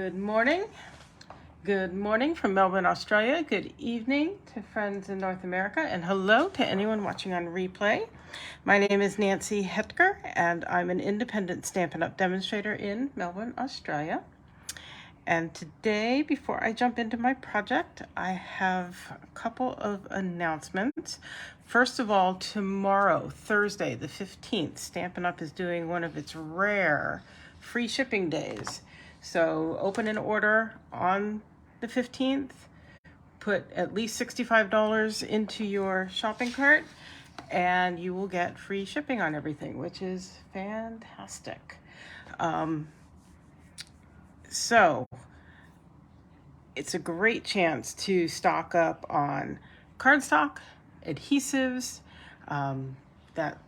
Good morning from Melbourne, Australia. Good evening to friends in North America, and hello to anyone watching on replay. My name is Nancy Hetker, and I'm an independent Stampin' Up! Demonstrator in Melbourne, Australia. And today, before I jump into my project, I have a couple of announcements. First of all, tomorrow, Thursday, the 15th, Stampin' Up! Is doing one of its rare free shipping days. So open an order on the 15th, put at least $65 into your shopping cart, and you will get free shipping on everything, which is fantastic. So it's a great chance to stock up on cardstock, adhesives, that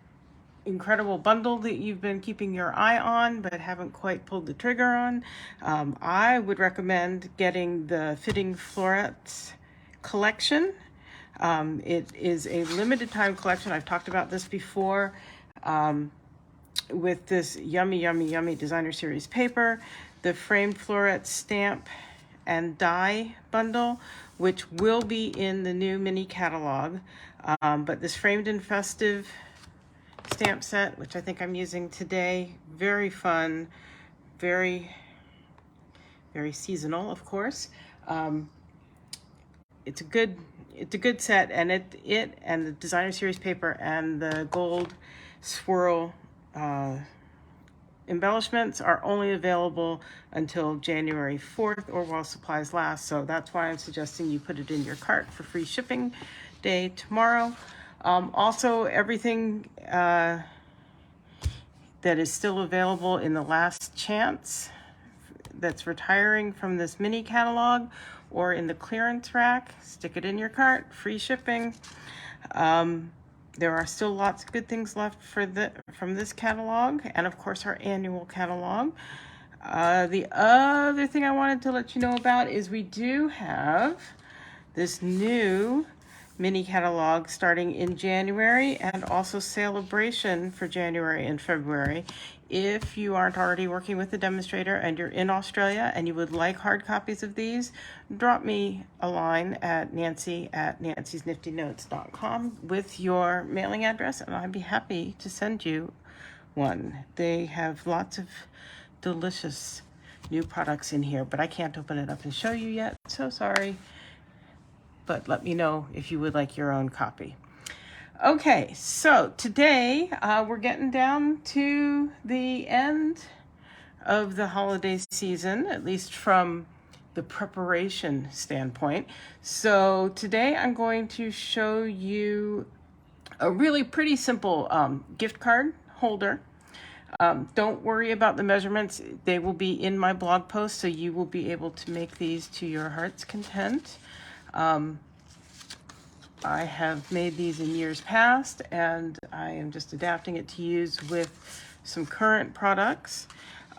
incredible bundle that you've been keeping your eye on but haven't quite pulled the trigger on. I would recommend getting the Fitting Florets collection. It is a limited time collection. I've talked about this before, with this yummy designer series paper, the framed floret stamp and die bundle, which will be in the new mini catalog. But this framed and festive stamp set, which I think I'm using today, very fun, very seasonal, of course. It's a good set, and it and the designer series paper and the gold swirl embellishments are only available until January 4th or while supplies last. So that's why I'm suggesting you put it in your cart for free shipping day tomorrow. Also, everything that is still available in the last chance that's retiring from this mini catalog or in the clearance rack, stick it in your cart, free shipping. There are still lots of good things left from this catalog, and of course our annual catalog. The other thing I wanted to let you know about is we do have this new mini catalog starting in January, and also Celebration for January and February. If you aren't already working with the demonstrator and you're in Australia and you would like hard copies of these, drop me a line at nancy@nancysniftynotes.com with your mailing address, and I'd be happy to send you one. They have lots of delicious new products in here, but I can't open it up and show you yet, so sorry. But let me know if you would like your own copy. Okay, so today we're getting down to the end of the holiday season, at least from the preparation standpoint. So today I'm going to show you a really pretty simple gift card holder. Don't worry about the measurements. They will be in my blog post, so you will be able to make these to your heart's content. I have made these in years past, and I am just adapting it to use with some current products.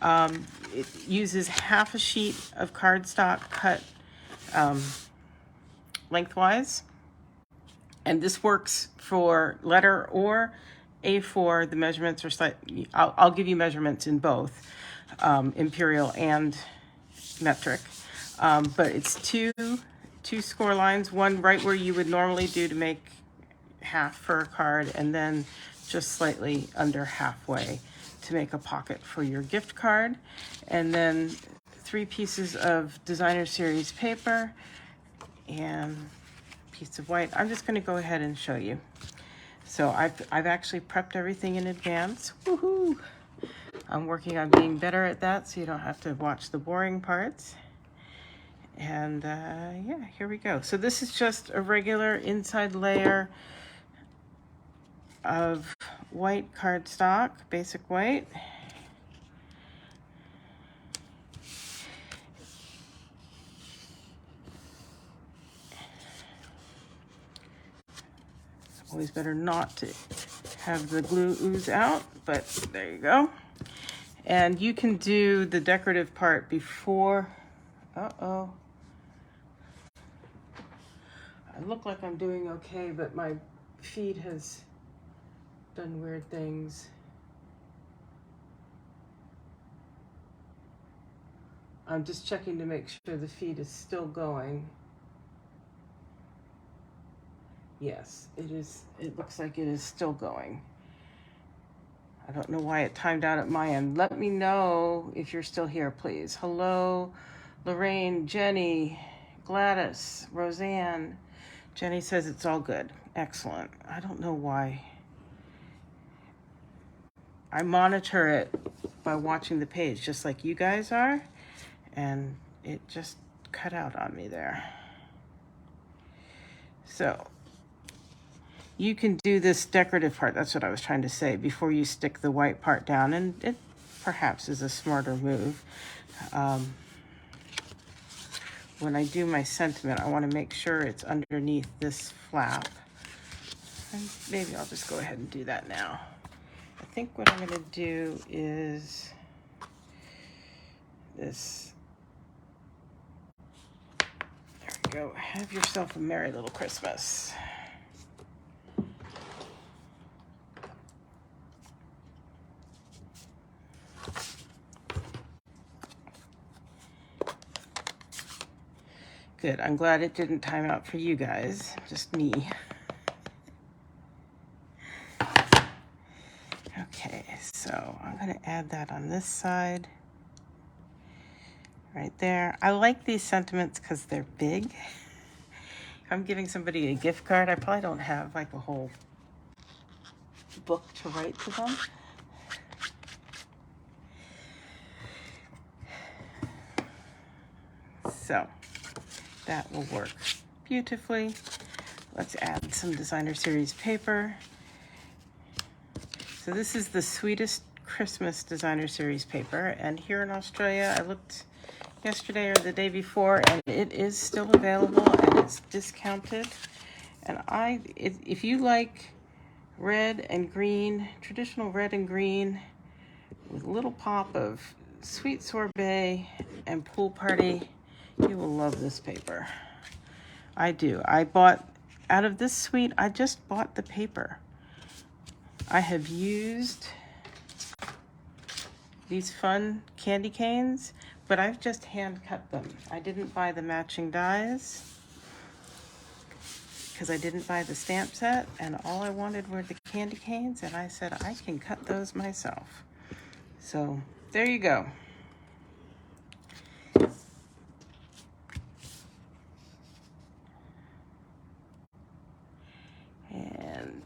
It uses half a sheet of cardstock cut lengthwise, and this works for letter or A4. The measurements are slightly, I'll give you measurements in both imperial and metric, but it's two score lines, one right where you would normally do to make half for a card, and then just slightly under halfway to make a pocket for your gift card. And then 3 pieces of designer series paper and a piece of white. I'm just going to go ahead and show you. So I've actually prepped everything in advance. Woohoo! I'm working on being better at that so you don't have to watch the boring parts. And yeah, here we go. So this is just a regular inside layer of white cardstock, basic white. Always better not to have the glue ooze out, but there you go. And you can do the decorative part before. Uh-oh. I look like I'm doing okay, but my feed has done weird things. I'm just checking to make sure the feed is still going. Yes, it is. It looks like it is still going. I don't know why it timed out at my end. Let me know if you're still here, please. Hello, Lorraine, Jenny, Gladys, Roseanne. Jenny says it's all good. Excellent. I don't know why. I monitor it by watching the page, just like you guys are, and it just cut out on me there. So you can do this decorative part, that's what I was trying to say, before you stick the white part down, and it perhaps is a smarter move. When I do my sentiment, I want to make sure it's underneath this flap. And maybe I'll just go ahead and do that now. I think what I'm going to do is this. There we go. Have yourself a merry little Christmas. Good. I'm glad it didn't time out for you guys, just me. Okay, so I'm going to add that on this side. Right there. I like these sentiments because they're big. If I'm giving somebody a gift card, I probably don't have like a whole book to write to them. So that will work beautifully. Let's add some Designer Series paper. So this is the Sweetest Christmas Designer Series paper, and here in Australia, I looked yesterday or the day before, and it is still available and it's discounted. And if you like red and green, traditional red and green, with a little pop of sweet sorbet and pool party, you will love this paper. I do. I bought, out of this suite, I just bought the paper. I have used these fun candy canes, but I've just hand cut them. I didn't buy the matching dies because I didn't buy the stamp set, and all I wanted were the candy canes, and I said I can cut those myself. So there you go. And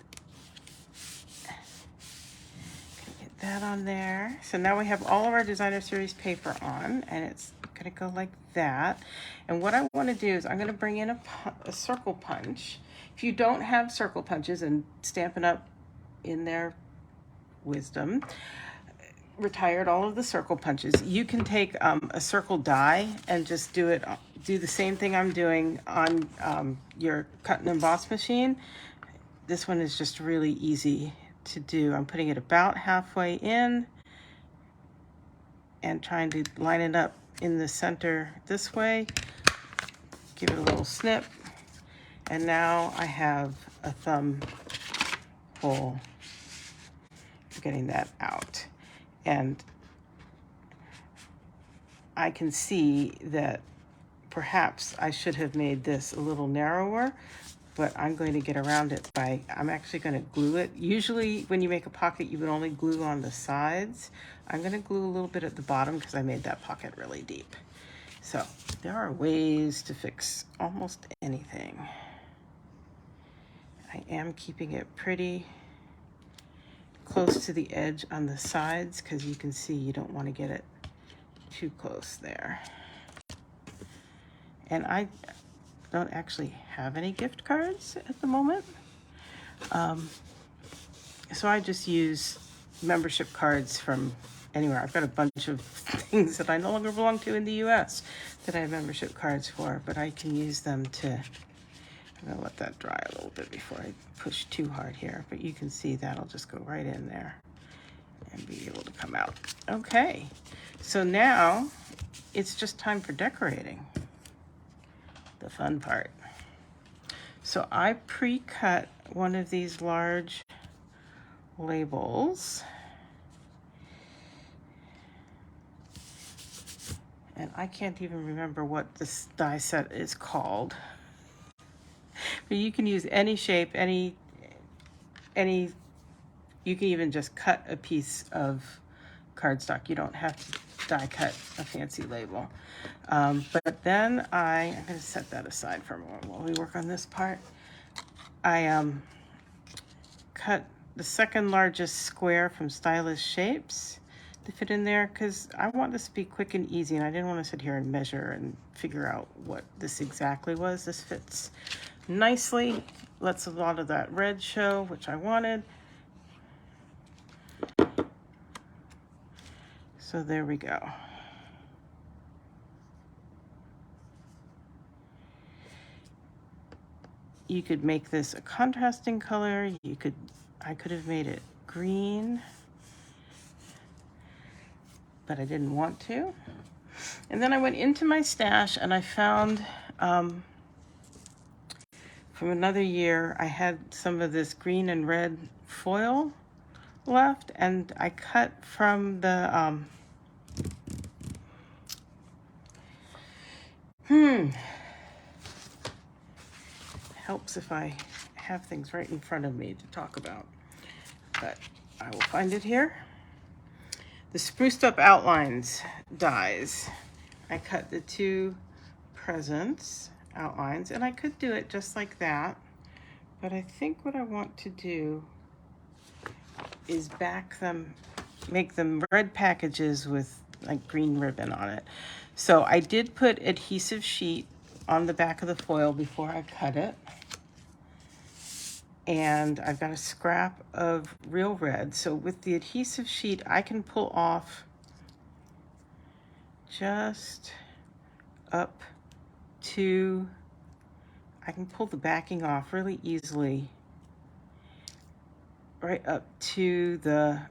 get that on there. So now we have all of our Designer Series paper on, and it's gonna go like that. And what I want to do is I'm going to bring in a circle punch. If you don't have circle punches, and Stampin' Up! In their wisdom retired all of the circle punches, you can take a circle die and just do the same thing I'm doing on your cut and emboss machine. This one is just really easy to do. I'm putting it about halfway in and trying to line it up in the center this way. Give it a little snip. And now I have a thumb hole for getting that out. And I can see that perhaps I should have made this a little narrower, but I'm going to get around it I'm actually going to glue it. Usually when you make a pocket, you would only glue on the sides. I'm going to glue a little bit at the bottom because I made that pocket really deep. So there are ways to fix almost anything. I am keeping it pretty close to the edge on the sides because you can see you don't want to get it too close there. And I don't actually have any gift cards at the moment. So I just use membership cards from anywhere. I've got a bunch of things that I no longer belong to in the US that I have membership cards for, but I can use them to, I'm gonna let that dry a little bit before I push too hard here, but you can see that'll just go right in there and be able to come out. Okay, so now it's just time for decorating, the fun part. So I pre-cut one of these large labels, And I can't even remember what this die set is called. But you can use any shape, any, you can even just cut a piece of cardstock. You don't have to die cut a fancy label. But then I'm going to set that aside for a moment while we work on this part. I cut the second largest square from Stylish Shapes to fit in there because I want this to be quick and easy, and I didn't want to sit here and measure and figure out what this exactly was. This fits nicely, lets a lot of that red show, which I wanted. So there we go. You could make this a contrasting color. I could have made it green, but I didn't want to. And then I went into my stash and I found, from another year, I had some of this green and red foil left, and I cut from the, helps if I have things right in front of me to talk about, but I will find it here. The Spruced Up Outlines dies. I cut the 2 presents outlines, and I could do it just like that, but I think what I want to do is back them, make them red packages with like green ribbon on it. So I did put adhesive sheet on the back of the foil before I cut it. And I've got a scrap of real red. So with the adhesive sheet, I can pull off just up to, I can pull the backing off really easily, right up to the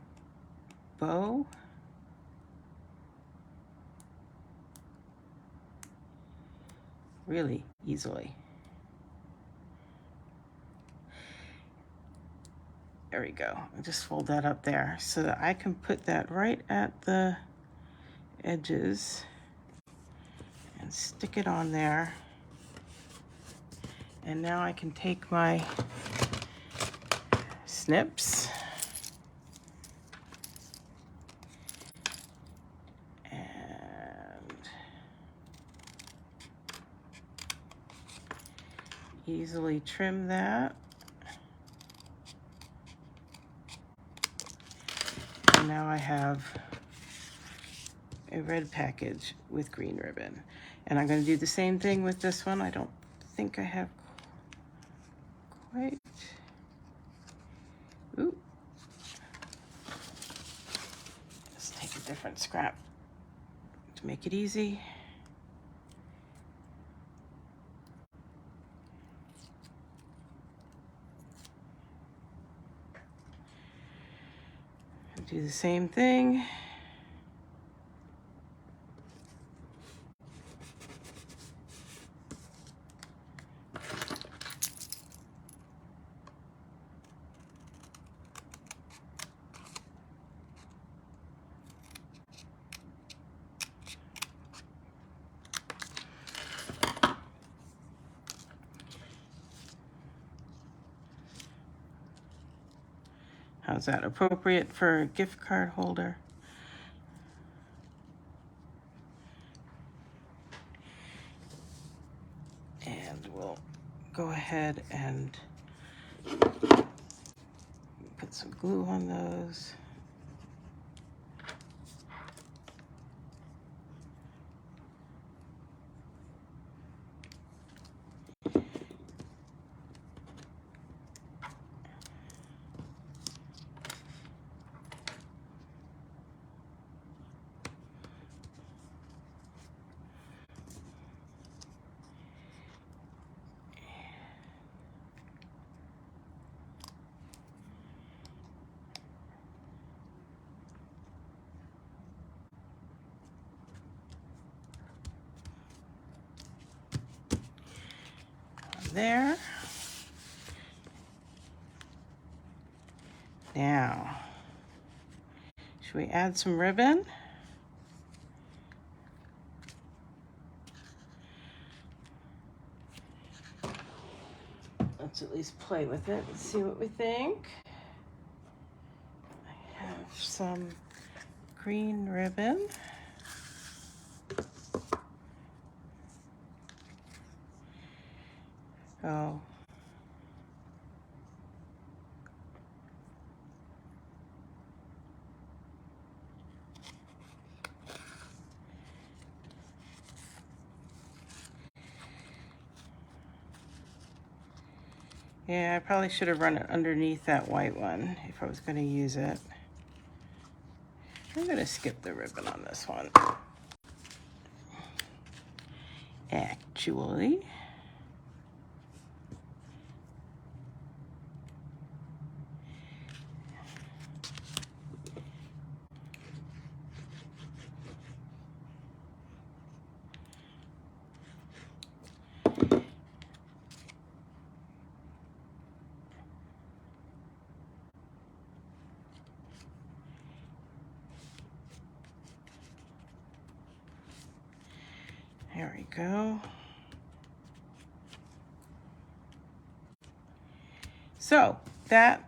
bow. Really easily. There we go. I'll just fold that up there so that I can put that right at the edges and stick it on there. And now I can take my snips and easily trim that. And now I have a red package with green ribbon. And I'm going to do the same thing with this one. I don't think I have quite. Ooh. Let's take a different scrap to make it easy. Do the same thing. How's that? Appropriate for a gift card holder? And we'll go ahead and put some glue on those. There. Now, should we add some ribbon? least play with it and see what we think. I have some green ribbon. Oh. Yeah, I probably should have run it underneath that white one if I was going to use it. I'm going to skip the ribbon on this one. Actually. There we go. So that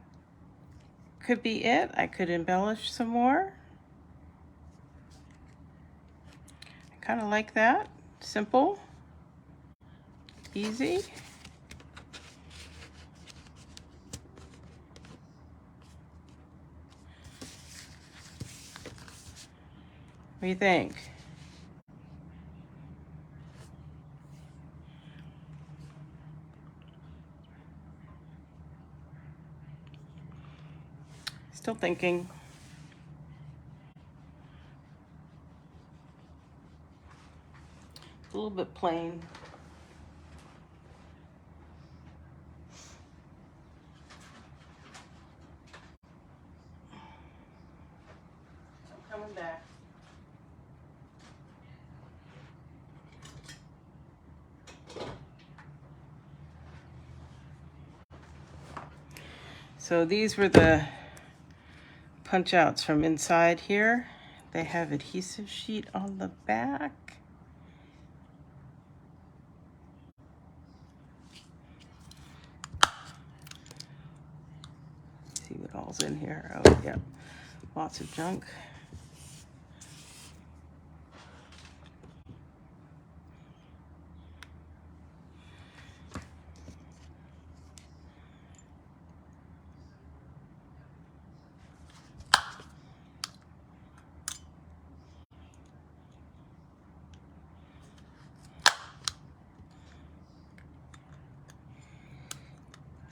could be it. I could embellish some more. I kind of like that. Simple, easy. What do you think? Still thinking. A little bit plain. I'm coming back. So these were the punch outs from inside here. They have adhesive sheet on the back. See what all's in here. Oh, yeah, lots of junk.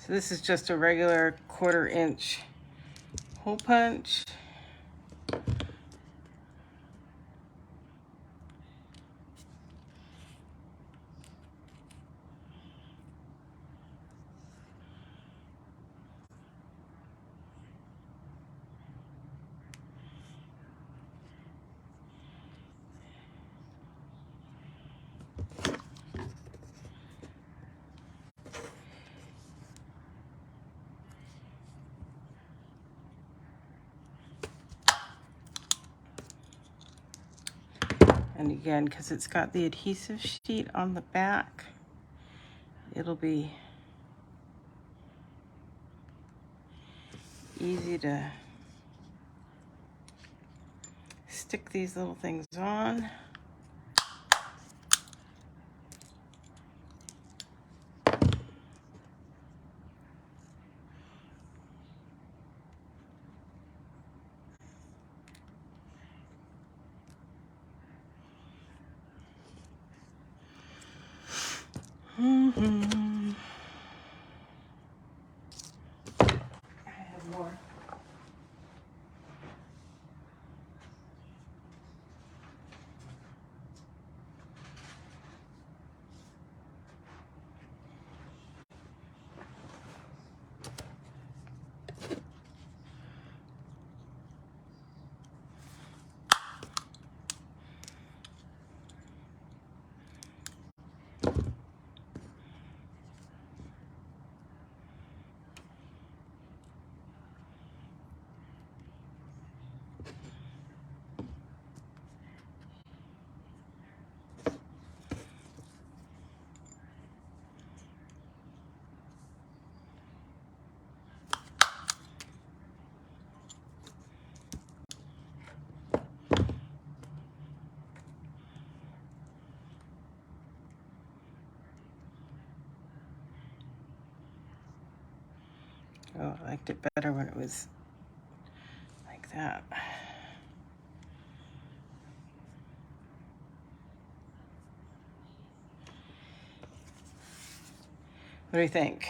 So this is just a regular 1/4 inch hole punch. And again, because it's got the adhesive sheet on the back, it'll be easy to stick these little things on. I have more. Oh, I liked it better when it was like that. What do you think?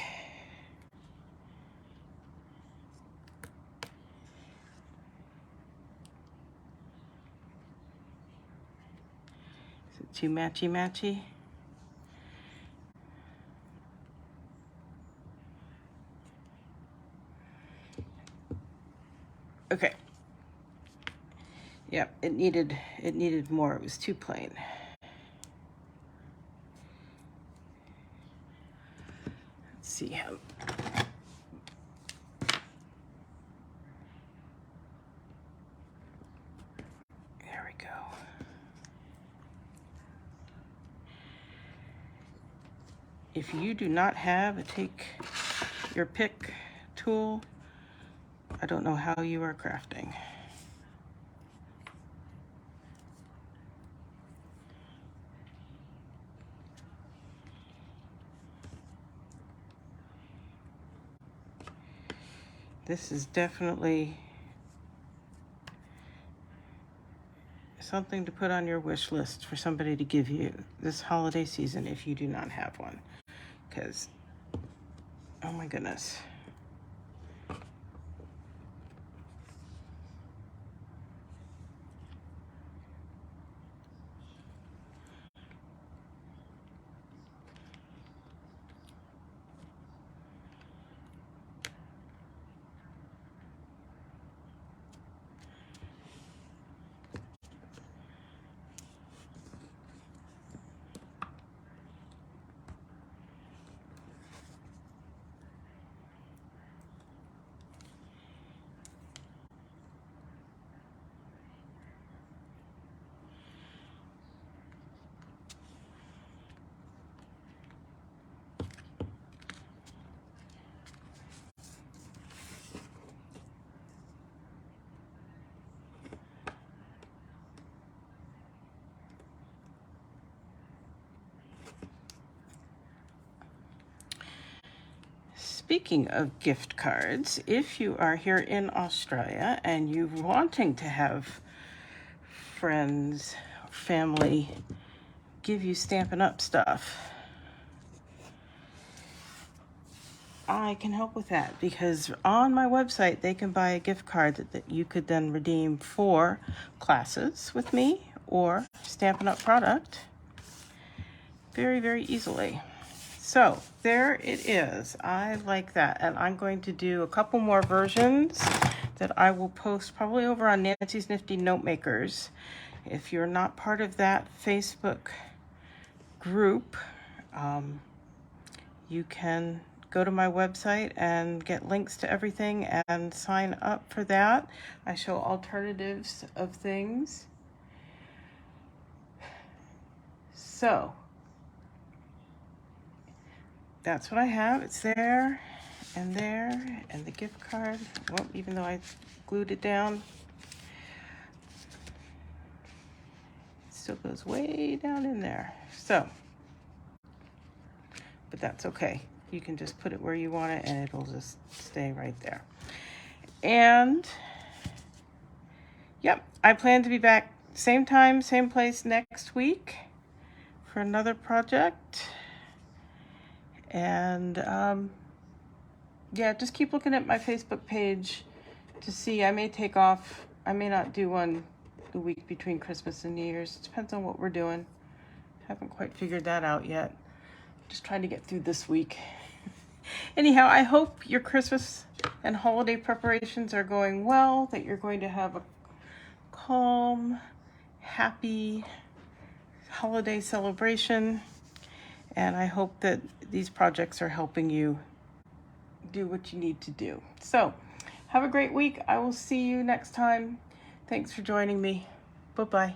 Is it too matchy-matchy? Okay. Yep, it needed more. It was too plain. Let's see how. There we go. If you do not have a take your pick tool, I don't know how you are crafting. This is definitely something to put on your wish list for somebody to give you this holiday season if you do not have one. Because, oh my goodness. Speaking of gift cards, if you are here in Australia and you're wanting to have friends, family give you Stampin' Up! Stuff, I can help with that because on my website they can buy a gift card that you could then redeem for classes with me or Stampin' Up! Product very, very easily. So there it is. I like that. And I'm going to do a couple more versions that I will post probably over on Nancy's Nifty Notemakers. If you're not part of that Facebook group, you can go to my website and get links to everything and sign up for that. I show alternatives of things. So that's what I have. It's there, and the gift card. Well, even though I glued it down, it still goes way down in there. So, but that's okay. You can just put it where you want it and it'll just stay right there. And, yep, I plan to be back same time, same place next week for another project. And, yeah, just keep looking at my Facebook page to see. I may take off. I may not do one the week between Christmas and New Year's. It depends on what we're doing. Haven't quite figured that out yet. Just trying to get through this week. Anyhow, I hope your Christmas and holiday preparations are going well, that you're going to have a calm, happy holiday celebration. And I hope that these projects are helping you do what you need to do. So, have a great week. I will see you next time. Thanks for joining me. Bye-bye.